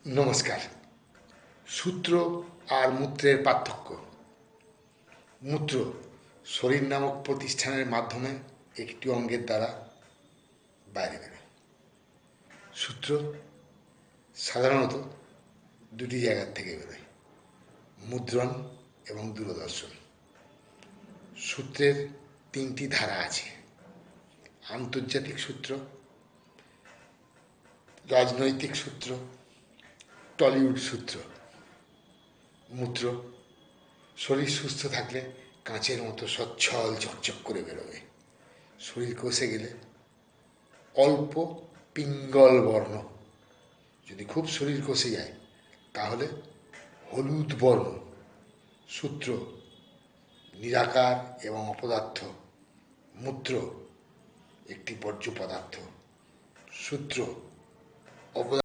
নমস্কার। সূত্র আর মূত্রের পার্থক্য। মূত্র শরীর নামক প্রতিষ্ঠানের মাধ্যমে একটি অঙ্গের দ্বারা বাইরে বেরোয়। সূত্র সাধারণত দুটি জায়গার থেকে বেরোয়, মুদ্রণ এবং দূরদর্শন। সূত্রের তিনটি ধারা আছে: আন্তর্জাতিক সূত্র, রাজনৈতিক সূত্র, টলিউড সূত্র। মূত্র শরীর সুস্থ থাকলে কাঁচের মতো সচ্ছল চকচক করে বেরোবে। শরীর কষে গেলে অল্প পিঙ্গল বর্ণ, যদি খুব শরীর কষে যায় তাহলে হলুদ বর্ণ। সূত্র নিরাকার এবং অপদার্থ। মূত্র একটি বর্জ্য পদার্থ। সূত্র অপদার্থ